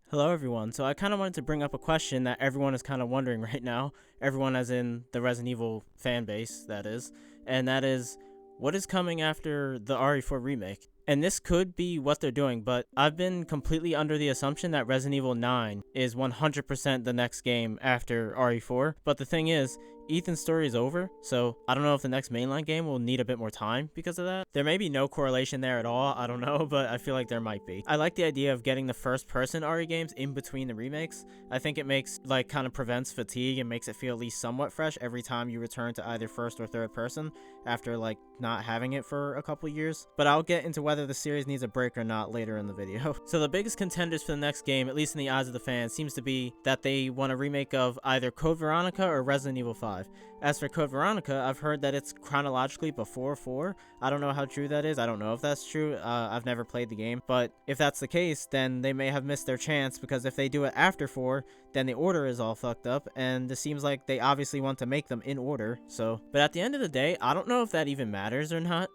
Hello everyone. So I kind of wanted to bring up a question that everyone is kind of wondering right now. Everyone as in the Resident Evil fan base, that is. And that is, what is coming after the RE4 remake? And this could be what they're doing, but I've been completely under the assumption that Resident Evil 9 is 100% the next game after RE4. But the thing is, Ethan's story is over, so I don't know if the next mainline game will need a bit more time because of that. There may be no correlation there at all, I don't know, but I feel like there might be. I like the idea of getting the first person RE games in between the remakes. I think it makes, kind of prevents fatigue and makes it feel at least somewhat fresh every time you return to either first or third person after, not having it for a couple years. But I'll get into whether the series needs a break or not later in the video. So the biggest contenders for the next game, at least in the eyes of the fans, seems to be that they want a remake of either Code Veronica or Resident Evil 5. As for Code Veronica, I've heard that it's chronologically before 4. I don't know how true that is. I don't know if that's true. I've never played the game. But if that's the case, then they may have missed their chance, because if they do it after 4, then the order is all fucked up, and it seems like they obviously want to make them in order. But at the end of the day, I don't know if that even matters or not.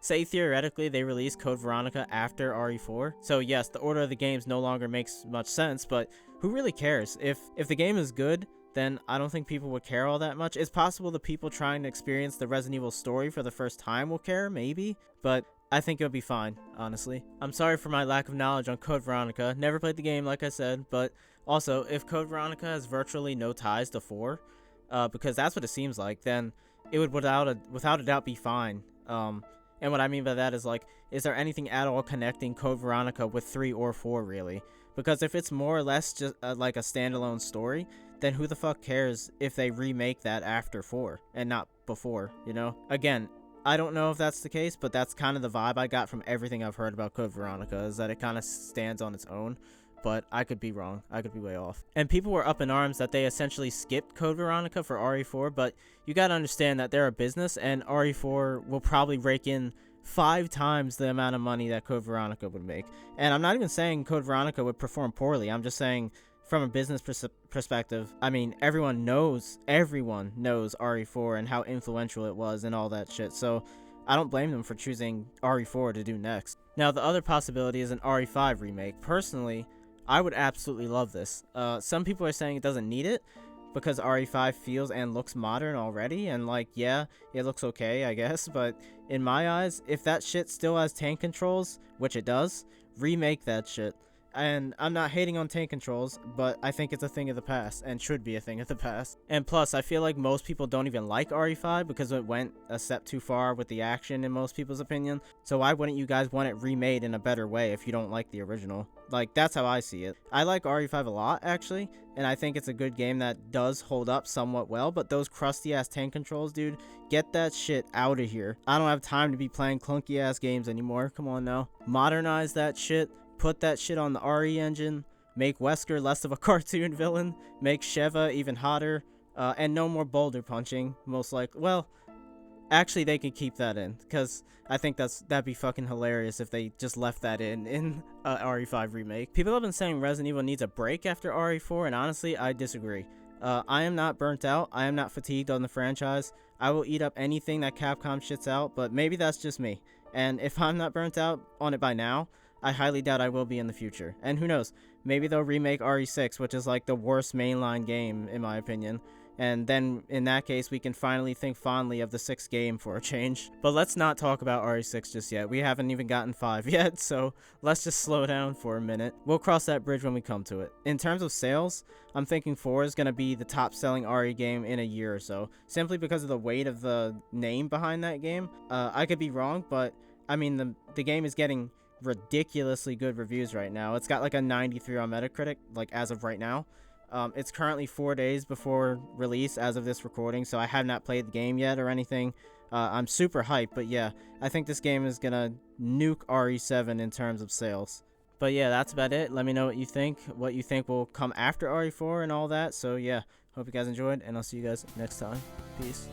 Say theoretically they release Code Veronica after RE4. So yes, the order of the games no longer makes much sense, but who really cares? If the game is good, then I don't think people would care all that much. It's possible the people trying to experience the Resident Evil story for the first time will care, maybe, but I think it'll be fine, honestly. I'm sorry for my lack of knowledge on Code Veronica. Never played the game, like I said, but also, if Code Veronica has virtually no ties to 4, because that's what it seems like, then it would without a doubt be fine. And what I mean by that is there anything at all connecting Code Veronica with 3 or 4, really? Because if it's more or less just like a standalone story, then who the fuck cares if they remake that after 4 and not before, you know? Again, I don't know if that's the case, but that's kind of the vibe I got from everything I've heard about Code Veronica, is that it kind of stands on its own. But I could be wrong. I could be way off. And people were up in arms that they essentially skipped Code Veronica for RE4, but you gotta understand that they're a business, and RE4 will probably rake in 5 times the amount of money that Code Veronica would make. And I'm not even saying Code Veronica would perform poorly. I'm just saying from a business perspective, I mean, everyone knows RE4 and how influential it was and all that shit. So I don't blame them for choosing RE4 to do next. Now, the other possibility is an RE5 remake. Personally, I would absolutely love this. Some people are saying it doesn't need it because RE5 feels and looks modern already, and yeah, it looks okay, I guess, but in my eyes, if that shit still has tank controls, which it does, remake that shit. And I'm not hating on tank controls, but I think it's a thing of the past, and should be a thing of the past. And plus, I feel like most people don't even like RE5 because it went a step too far with the action in most people's opinion. So why wouldn't you guys want it remade in a better way if you don't like the original? That's how I see it. I like RE5 a lot, actually, and I think it's a good game that does hold up somewhat well, but those crusty ass tank controls, dude, get that shit out of here. I don't have time to be playing clunky ass games anymore. Come on now. Modernize that shit. Put that shit on the RE engine, make Wesker less of a cartoon villain, make Sheva even hotter, and no more boulder punching, most likely. Well, actually they could keep that in, because I think that'd be fucking hilarious if they just left that in RE5 remake. People have been saying Resident Evil needs a break after RE4, and honestly, I disagree. I am not burnt out, I am not fatigued on the franchise. I will eat up anything that Capcom shits out, but maybe that's just me. And if I'm not burnt out on it by now, I highly doubt I will be in the future. And who knows, maybe they'll remake RE6, which is the worst mainline game in my opinion. And then in that case, we can finally think fondly of the 6th game for a change. But let's not talk about RE6 just yet. We haven't even gotten 5 yet, so let's just slow down for a minute. We'll cross that bridge when we come to it. In terms of sales, I'm thinking 4 is going to be the top selling RE game in a year or so, simply because of the weight of the name behind that game. I could be wrong, but I mean, the game is getting ridiculously good reviews right now. It's got a 93 on Metacritic, as of right now. It's currently 4 days before release as of this recording, so I have not played the game yet or anything. I'm super hyped, but yeah, I think this game is gonna nuke RE7 in terms of sales. But yeah, that's about it. Let me know what you think will come after RE4 and all that. So yeah, hope you guys enjoyed, and I'll see you guys next time. Peace.